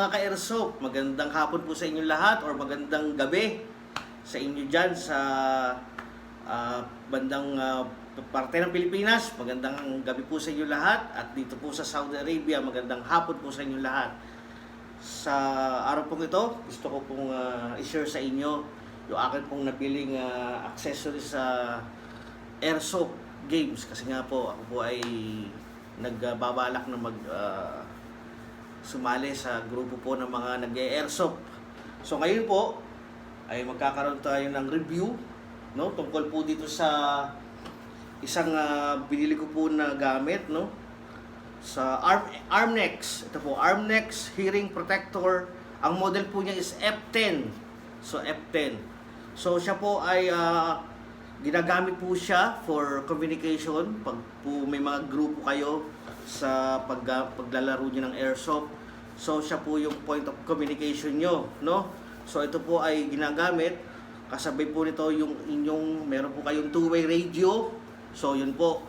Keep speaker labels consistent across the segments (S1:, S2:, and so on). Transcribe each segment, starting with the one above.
S1: mga ka-airsoft, magandang hapon po sa inyo lahat or magandang gabi sa inyo dyan sa bandang parte ng Pilipinas. Magandang gabi po sa inyo lahat at dito po sa Saudi Arabia, magandang hapon po sa inyo lahat. Sa araw pong ito, gusto ko pong i-share sa inyo yung akin pong nabiling accessories sa airsoft games kasi nga po ako po ay nagbabalak na sumali sa grupo po ng mga nag-airsoft. So ngayon po ay magkakaroon tayo ng review, no, tungkol po dito sa isang binili ko po na gamit, no, sa Armnex. Ito po, Armnex Hearing Protector. Ang model po niya is F10. So F10. So siya po ay ginagamit po siya for communication pag po may mga grupo kayo sa paglalaro niyo ng airsoft. So siya po yung point of communication nyo, no? So ito po ay ginagamit kasabay po nito yung inyong meron po kayong two-way radio. So yun po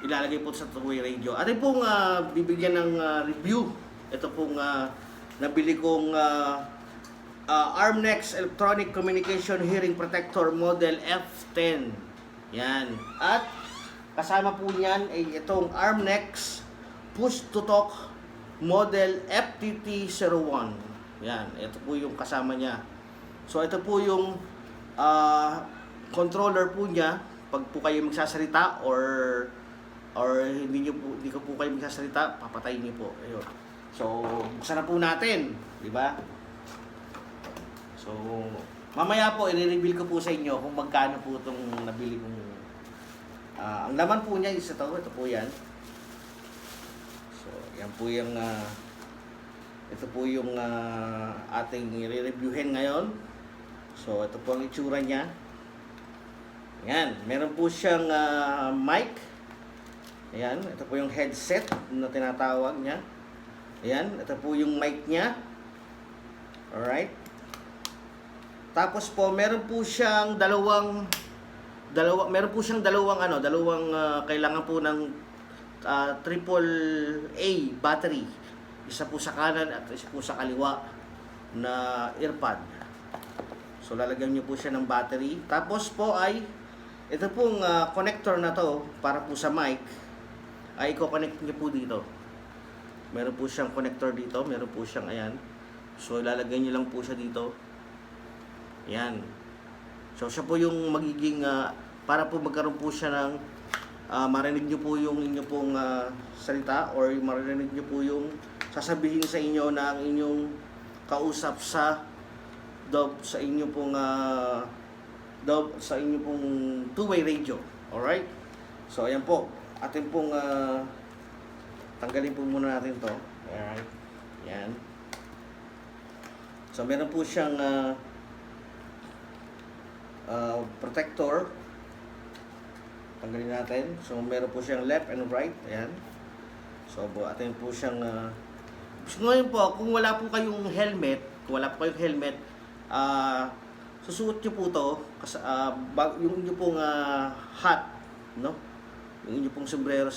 S1: ilalagay po sa two-way radio. At pong bibigyan ng review. Ito pong nabili kong Armnex Electronic Communication Hearing Protector Model F10. Yan. At kasama po niyan ay itong Armnex Push to Talk Model FTT01. Yan. Ito po yung kasama niya. So ito po yung controller po niya pag po kayo magsasalita or hindi ko po kayo magsasalita, papatayin niyo po. Ayun. So, buksan na po natin, di ba? So, mamaya po i-reveal ko po sa inyo kung magkano po itong nabili kong ang laman po niya is ito po yan. So, yan po yung ito po yung ating i-reviewin ngayon. So, ito po ang itsura niya. Yan, meron po siyang mic. Ayan, ito po yung headset na tinatawag niya. Ayan, ito po yung mic niya. Alright. Tapos po, meron po siyang dalawang kailangan po ng AAA battery. Isa po sa kanan at isa po sa kaliwa na earpod. So lalagyan niyo po siya ng battery. Tapos po ay ito pong connector na to para po sa mic ay i-connect niyo po dito. Meron po siyang connector dito, meron po siyang ayan. So ilalagay niyo lang po siya dito. Ayan. So siya po yung magiging para po magkaroon po siya ng marinig niyo po yung inyo pong salita or marinig niyo po yung sasabihin sa inyo na ang inyong kausap sa inyo pong two-way radio. Alright? So ayan po. Atin pong tanggalin po muna natin to. Alright? Ayan. So meron po siyang protector. Tanggalin natin. So meron po siyang left and right. Ayan. So atin po siyang ngayon po, kung wala po kayong helmet, susuot nyo po to yung inyo pong hat, no? Yung inyo pong sombrero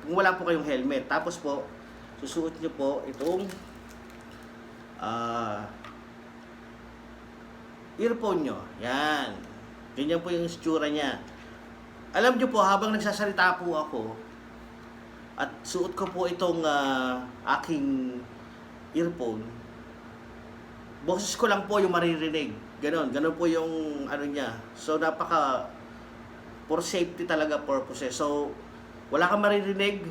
S1: kung wala po kayong helmet. Tapos po, susuot nyo po itong earphone nyo. Yan. Ganyan po yung itsura niya. Alam nyo po, habang nagsasalita po ako, at suot ko po itong aking earphone, boses ko lang po yung maririnig. Ganon po yung ano niya. So for safety talaga purposes. So wala kang maririnig.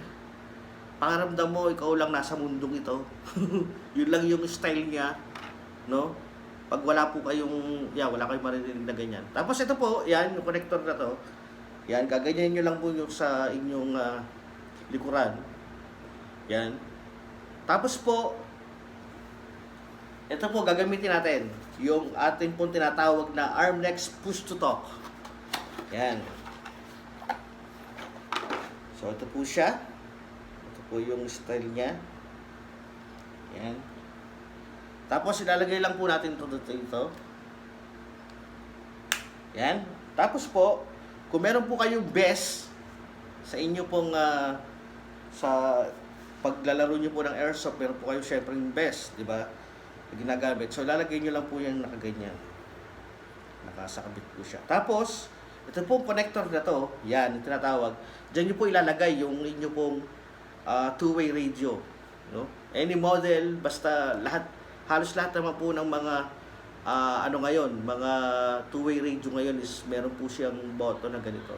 S1: Pangaramdam mo ikaw lang nasa mundong ito. Yun lang yung style niya, no? Pag wala kayong maririnig na ganyan. Tapos ito po, yan yung connector na to. Yan, gaganyan niyo lang po yung sa inyong likuran. Yan. Tapos po, ito po gagamitin natin yung ating pong tinatawag na Armnex Push to Talk. Yan. So ito po siya. Ito po yung style niya. Yan. Tapos ilalagay lang po natin ito. Yan. Tapos po, kung meron po kayong vest sa inyo pong sa paglalaro nyo po ng airsoft, meron po kayo syempre yung vest, di ba? Na ginagamit. So lalagay nyo lang po yan nakaganyan. Nakasakabit po siya. Tapos, ito pong connector na to, yan, yung tinatawag. Diyan nyo po ilalagay yung inyo pong two-way radio. No? Any model, basta lahat, halos lahat naman po ng mga ano ngayon, mga two-way radio ngayon is meron po siyang button na ganito.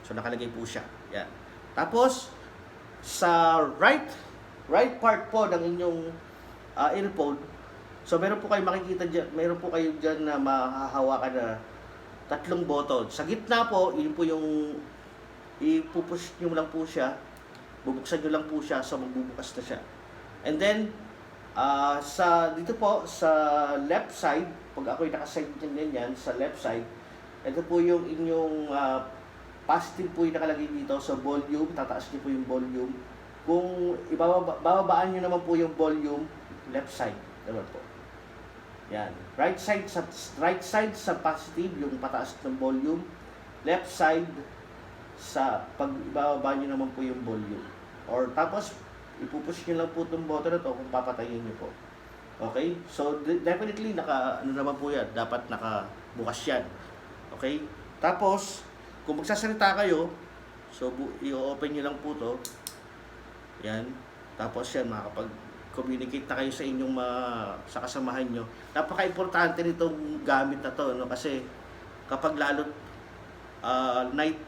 S1: So nakalagay po siya. Yan. Tapos sa right part po ng inyong earphone, so meron po kayo makikita diyan, meron po kayo diyan na mahahawakan na tatlong button. Sa gitna po, yun po yung ipupush nyo lang po siya, bubuksan nyo lang po siya, so magbubukas na siya. And then sa dito po sa left side, pag ako'y nakaside yan sa left side, ito po yung inyong positive po yung nakalagay dito sa volume, tataas niyo po yung volume. Kung bababaan niyo naman po yung volume, left side naman po. Yan. Right side sa positive, yung pataas ng volume. Left side sa pag ibababa niyo naman po yung volume. Or tapos ipupush niyo lang po itong button na to kung papatayin niyo po. Okay? So definitely ano naman po yan, dapat nakabukas yan. Okay? Tapos kung magsasalita kayo, so i-open niyo lang po to. Yan. Tapos yan, makakapag-communicate na kayo sa inyong sa kasamahan nyo. Napaka-importante nitong gamit na to, no? Kasi kapag lalo night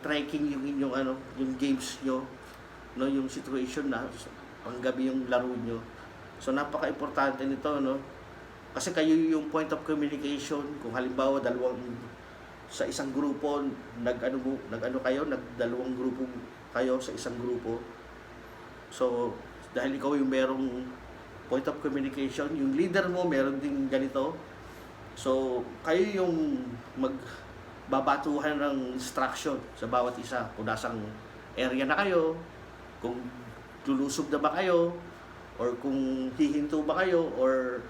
S1: trekking yung inyong yung games nyo, no, yung situation na panggabi yung laro nyo. So napaka-importante nito, no? Kasi kayo yung point of communication. Kung halimbawa sa isang grupo, nagdalawang grupo kayo sa isang grupo. So dahil ikaw yung merong point of communication, yung leader mo meron din ganito. So kayo yung magbabatuhan ng instruction sa bawat isa. Kung nasang area na kayo, kung lulusob na ba kayo, or kung hihinto ba kayo, or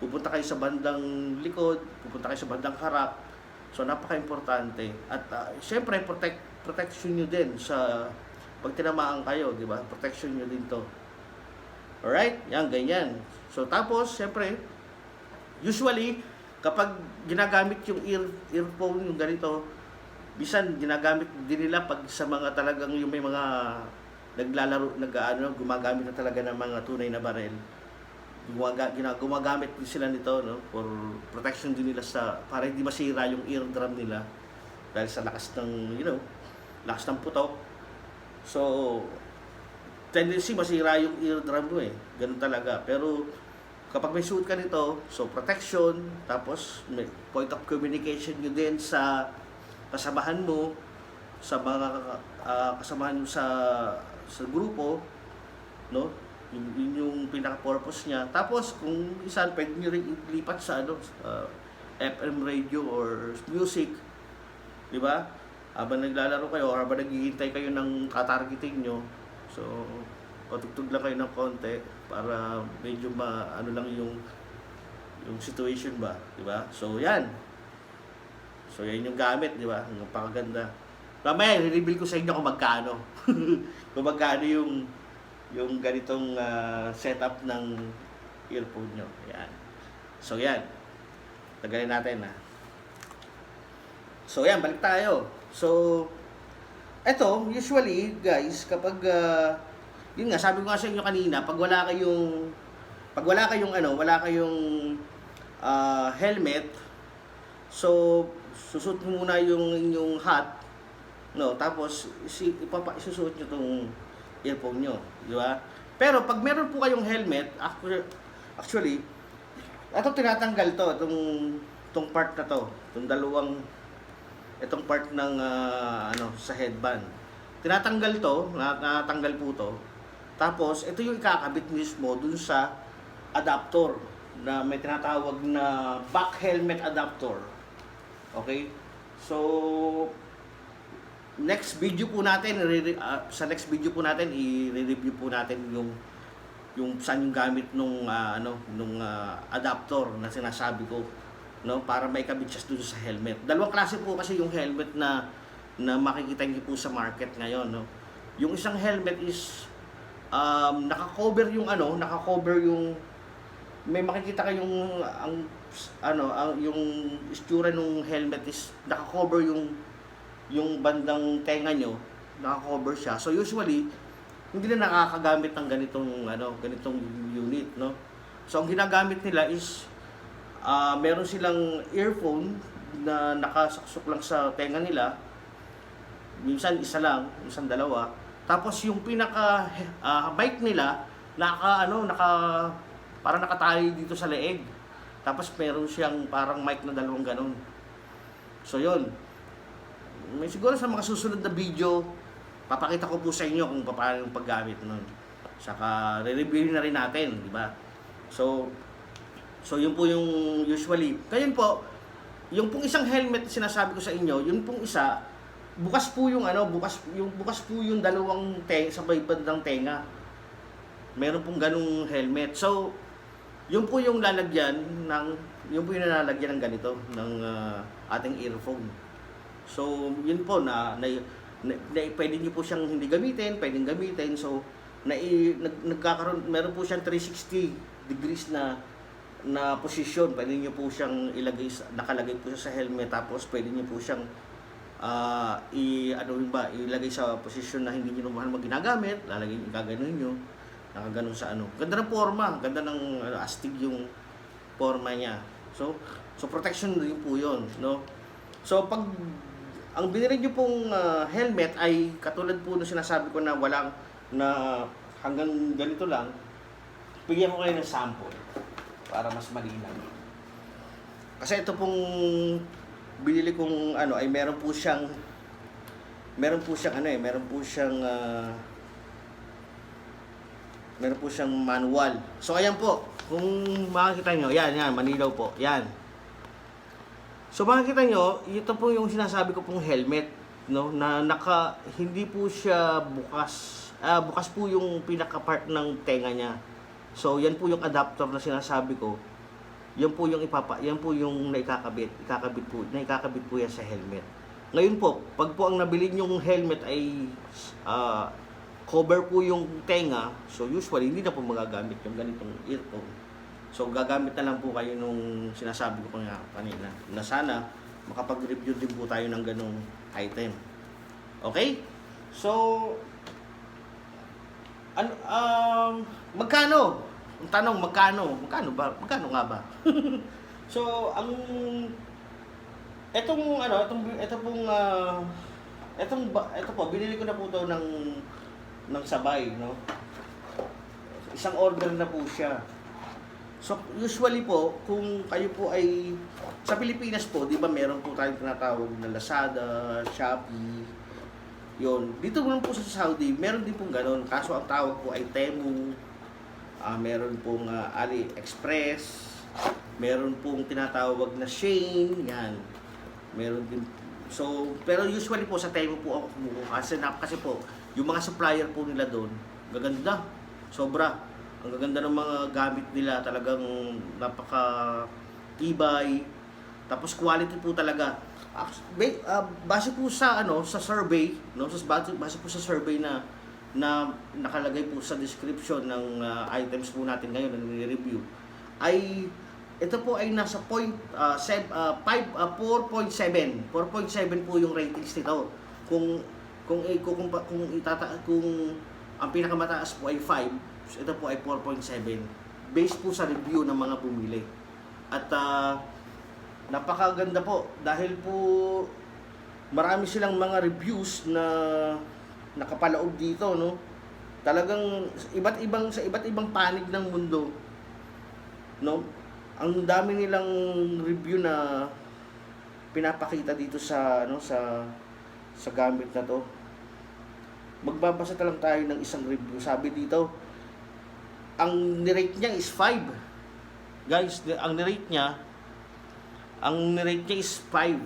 S1: pupunta kayo sa bandang likod, pupunta kayo sa bandang harap. So napaka-importante. At syempre protection nyo din sa pag tinamaan kayo, di ba? Protection nyo din to. Alright? Yan, ganyan. So tapos, syempre, usually, kapag ginagamit yung earphone, yung ganito, bisan ginagamit din nila pag sa mga talagang yung may mga gumagamit na talaga ng mga tunay na barel. Gumagamit din sila nito, no, for protection din nila para hindi masira yung eardrum nila dahil sa lakas ng lakas ng putok. So tendency masira yung eardrum mo ganun talaga. Pero kapag may suit ka nito, so protection, tapos may point of communication nyo din sa kasamahan mo, sa mga kasamahan mo sa grupo, no? Yun yung pinaka-purpose niya. Tapos, kung isan, pwede nyo rin ilipat sa FM radio or music. Di ba? Habang naglalaro kayo, or habang naghihintay kayo ng katargeting nyo, so, patugtog lang kayo ng konti para medyo lang yung situation ba. Di ba? So, yan. So, yan yung gamit, di ba? Ang pakaganda. Mamaya, i-reveal ko sa inyo kung magkano. Kung magkano yung ganitong setup ng earphone nyo. Ayan. So, yan. Tagalin natin, ha. So, yan. Balik tayo. So, eto, usually, guys, kapag, yun nga, sabi ko nga sa inyo kanina, pag wala kayong helmet, so, susuot mo muna yung inyong hat, no, tapos, isusuot nyo itong earphone nyo, di ba? Pero pag meron po kayong helmet, actually, ito tinatanggal to, itong part na to, itong part ng sa headband. Tinatanggal to, natanggal po to. Tapos ito yung ikakabit mismo dun sa adapter na may tinatawag na back helmet adapter. Okay? So next video po natin, sa next video po natin i-review po natin yung saan yung gamit nung adapter na sinasabi ko, no, para may kabit siya dun sa helmet. Dalawang klase po kasi yung helmet na makikita niyo po sa market ngayon, no. Yung isang helmet is naka-cover yung may makikita kayong yung istura ng helmet is naka-cover yung bandang tenga nyo, naka-cover siya. So usually hindi na nakakagamit ng ganitong unit, no? So ang ginagamit nila is meron silang earphone na nakasaksok lang sa tenga nila. Minsan isa lang, minsan dalawa. Tapos yung pinaka mic nila parang nakatali dito sa leeg. Tapos meron siyang parang mic na dalawang ganun. So yun. May siguro sa mga susunod na video, papakita ko po sa inyo kung paano yung paggamit nun. Saka re-review na rin natin, di ba? So yun po yung usually. Kaya po, yung pong isang helmet na sinasabi ko sa inyo, yun pong isa, bukas po yung dalawang sa bandang tenga. Meron pong ganung helmet. So yun po yung nilalagyan ng ganito ng ating earphone. So yun po na pwede niyo po siyang hindi gamitin, pwedeng gamitin. So meron po siyang 360 degrees na position. Pwede niyo po siyang nakalagay po siya sa helmet, tapos pwede niyo po siyang ilagay sa posisyon na hindi niyo naman ginagamit, gaganon niyo. Nakaganon sa Ganda ng forma, ganda ng astig yung forma niya. So protection din po 'yon, no? So pag ang binili niyo pong helmet ay katulad po ng sinasabi ko na hanggang ganito lang, bigyan ko kayo ng sample para mas malinaw. Kasi ito pong binili kong ay meron po siyang manual. So ayan po, kung makikita nyo, yan, manilaw po, yan. So makikita nyo, ito po yung sinasabi ko pong helmet, no, na hindi po siya bukas. Bukas po yung pinaka-part ng tenga niya. So yan po yung adapter na sinasabi ko. Yan po yung naikakabit po yan sa helmet. Ngayon po, pag po ang nabili yung helmet ay cover po yung tenga, so usually hindi na po magagamit yung ganitong earphone. So gagamit na lang po kayo nung sinasabi ko kanina na sana makapag-review din po tayo ng ganong item. Okay? So magkano? Ang tanong, magkano? Magkano nga ba? So ito po, binili ko na po ito ng sabay, no? Isang order na po siya. So usually po, kung kayo po ay sa Pilipinas po, 'di ba, meron po tayong tinatawag na Lazada, Shopee. 'Yon. Dito naman po sa Saudi, meron din pong ganoon. Kaso ang tawag po ay Temu. Meron pong AliExpress. Meron pong tinatawag na Shein, 'yan. Meron din. So, pero usually po sa Temu po ako kumukuha kasi po yung mga supplier po nila doon, gaganda. Sobra. Ang gaganda ng mga gamit nila, talagang napaka-tibay. Tapos quality po talaga. Base po sa sa survey, no? Base po sa survey na nakalagay po sa description ng items po natin ngayon na nire-review, ay ito po ay nasa 4.7 po yung ratings nito. Kung ang pinakamataas po ay 5, ito po ay 4.7 based po sa review ng mga bumili. At napakaganda po dahil po marami silang mga reviews na nakapaloob dito, no? Talagang sa iba't ibang panig ng mundo, no? Ang dami nilang review na pinapakita dito sa sa gamit na to. Magbabasa lang tayo ng isang review. Sabi dito, ang nirate niya is 5. Guys, ang nirate niya is 5.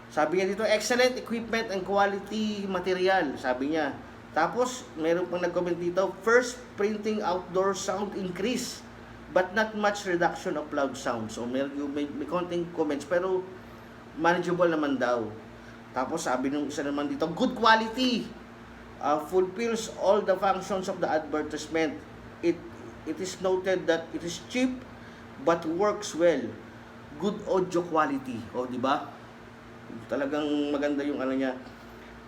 S1: Sabi niya dito, excellent equipment and quality material, sabi niya. Tapos, meron pang nag-comment dito, first printing outdoor sound increase, but not much reduction of loud sound. So, may konting comments, pero manageable naman daw. Tapos, sabi nung isa naman dito, good quality. fulfills all the functions of the advertisement. It it is noted that it is cheap but works well. Good audio quality. O, di ba? Talagang maganda yung ano niya.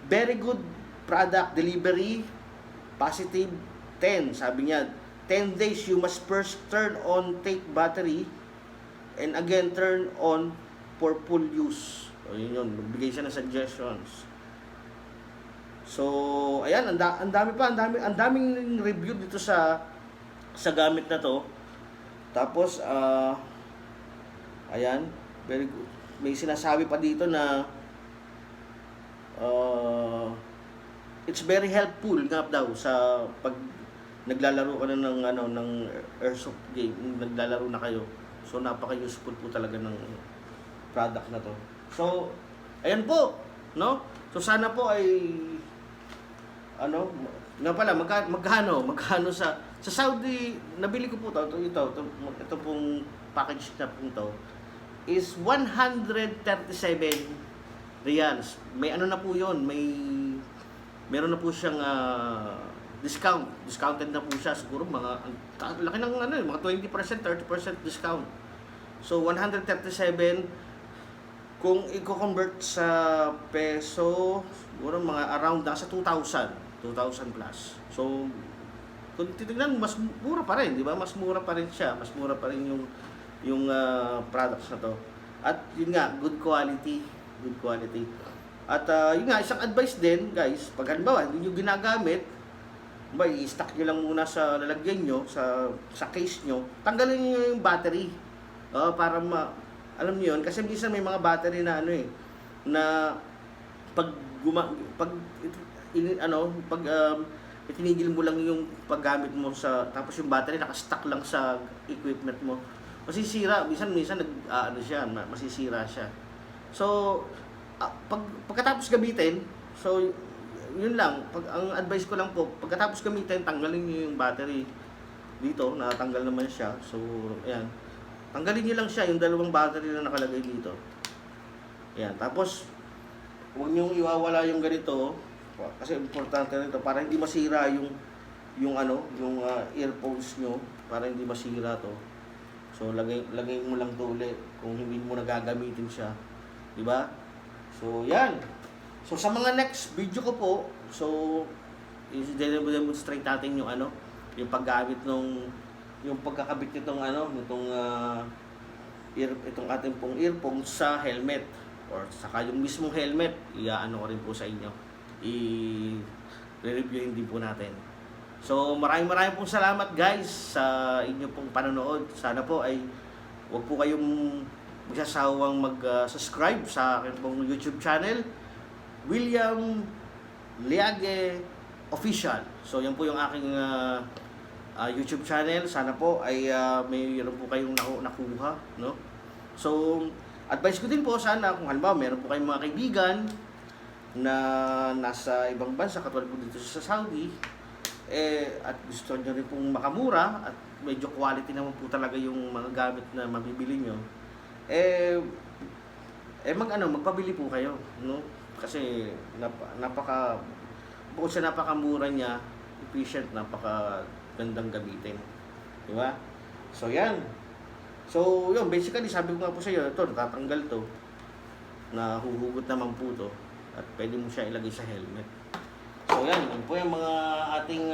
S1: Very good product delivery. Positive 10. Sabi niya, 10 days you must first turn on take battery and again turn on for full use. O, yun. Magbigay siya ng suggestions. So, ayan, ang daming review dito sa gamit na to. Tapos, ayan, very good. May sinasabi pa dito na it's very helpful nga daw sa pag naglalaro ka na ng airsoft game, naglalaro na kayo. So, napaka-useful po talaga ng product na to. So, ayan po, no? So, sana po ay nga pala, magkano sa Saudi, nabili ko po ito pong package na po ito, is 137 riyals. May ano na po yun, meron na po siyang discounted na po siya, siguro laki ng mga 20%, 30% discount. So, 137, kung i-convert sa peso, siguro mga around nasa 2,000 plus. So, kung titignan, mas mura pa rin, di ba? Mas mura pa rin siya. Mas mura pa rin yung products na to. At yun nga, good quality. Good quality. At yun nga, isang advice din, guys, pag halimbawa, hindi nyo ginagamit, i-stack nyo lang muna sa lalagyan nyo, sa case nyo, tanggalin nyo yung battery. Para alam niyo yun, kasi minsan may mga battery na na pag itinigil mo lang yung paggamit mo tapos yung battery naka-stuck lang sa equipment mo, masisira, minsan masisira siya. So, pagkatapos gamitin, so yun lang, ang advice ko lang po, pagkatapos gamitin, tanggalin niyo yung battery dito, natanggal naman siya. So, ayan. Tanggalin niyo lang siya, yung dalawang battery na nakalagay dito. Ayan. Tapos, huwag niyong iwawala yung ganito, kasi importante nito para hindi masira yung earphones nyo, para hindi masira to. So, lagay mo lang to ulit kung hindi mo nagagamitin siya. Di ba? So, yan. So, sa mga next video ko po, so, i-demonstrate natin yung yung paggamit yung pagkakabit nitong itong ating pong earphones sa helmet, or saka yung mismong helmet, ko rin po sa inyo. I-reviewin din po natin. So, maraming pong salamat, guys, sa inyo pong panonood. Sana po ay wag po kayong magsasawang mag-subscribe sa aking pong YouTube channel, William Liage Official. So, yan po yung aking YouTube channel. Sana po ay mayroon po kayong nakuha, no? So, advice ko din po, sana kung halimbawa meron po kayong mga kaibigan na nasa ibang bansa, katulad po dito sa Saudi, at gusto nyo rin pong makamura at medyo quality naman po talaga yung mga gamit na mabibili nyo, magpabili po kayo, no? Kasi bukod sa napakamura niya, efficient, napakagandang gamitin, di ba? So, yan. So, yun, basically, sabi ko nga po sa iyo, ito, natatanggal to, na huhugot naman po to, at pwede mo siya ilagay sa helmet. So, yan po yung mga ating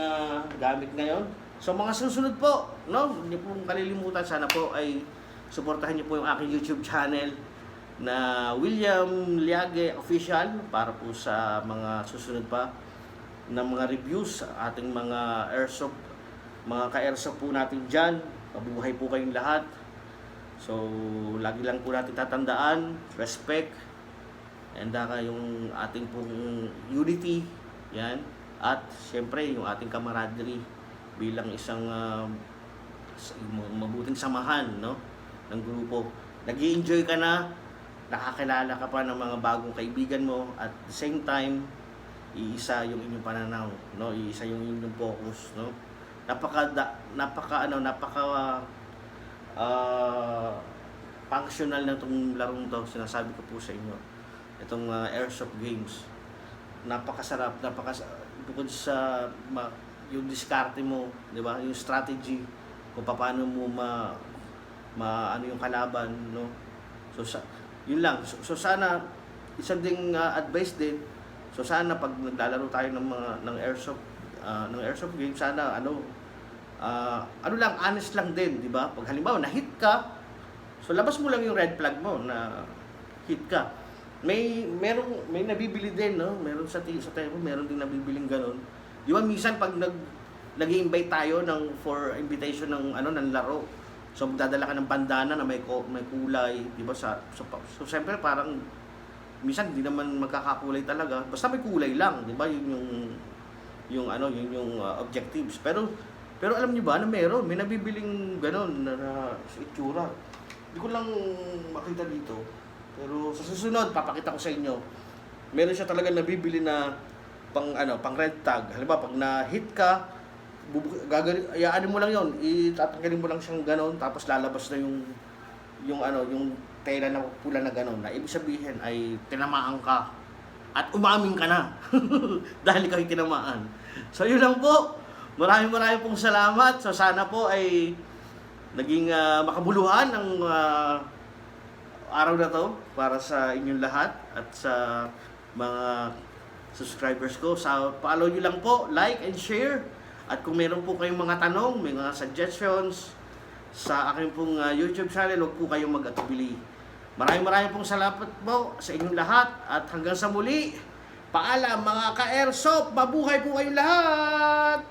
S1: gamit ngayon. So, mga susunod po, no? Hindi po kalilimutan, sana po ay suportahan niyo po yung aking YouTube channel na William Liage Official, para po sa mga susunod pa na mga reviews sa ating mga airsoft, mga ka-airsoft po natin dyan. Mabuhay po kayong lahat. So, lagi lang po natin tatandaan, respect, and yung ating pong unity, yan, at syempre yung ating camaraderie bilang isang mabuting samahan, no, ng grupo. Nag-i-enjoy ka na, nakakilala ka pa ng mga bagong kaibigan mo, at the same time, iisa yung inyong pananaw, no, iisa yung inyong focus, no. Napaka functional na itong larong to, sinasabi ko po sa inyo. Itong airsoft games, napakasarap, bukod sa yung diskarte mo, di ba? Yung strategy kung paano mo ano yung kalaban, no? So yun lang. So sana isang ding advice din. So sana pag naglalaro tayo ng airsoft game, sana ano lang, honest lang din, di ba? Pag halimbawa na-hit ka, so labas mo lang yung red flag mo na hit ka. May nabibili din, no? Meron sa tempo, meron din nabibiling ganun. Di ba minsan pag nag-i-invite tayo for invitation ng laro. So magdadala ka ng bandana na may kulay, di ba? So siyempre parang minsan hindi naman magkakakulay talaga. Basta may kulay lang, di ba? Yun yung objectives. Pero alam niyo ba na may nabibiling ganun na itsura. Hindi ko lang makita dito. Pero sa susunod, papakita ko sa inyo. Meron siya talaga nabibili na pang red tag. Halimbawa, pag na-hit ka, ayaanin mo lang yon, itatanggalin mo lang siyang ganon, tapos lalabas na yung tela na pula na ganon. Na ibig sabihin ay tinamaan ka at umamin ka na dahil ikaw ay tinamaan. So yun lang po. Maraming pong salamat. So sana po ay naging makabuluhan ang araw na to para sa inyong lahat at sa mga subscribers ko. Follow nyo lang po, like and share. At kung meron po kayong mga tanong, may mga suggestions sa aking pong YouTube channel, huwag po kayong mag-atubili. Maraming pong salamat po sa inyong lahat at hanggang sa muli. Paalam mga ka-airsoft, mabuhay po kayong lahat!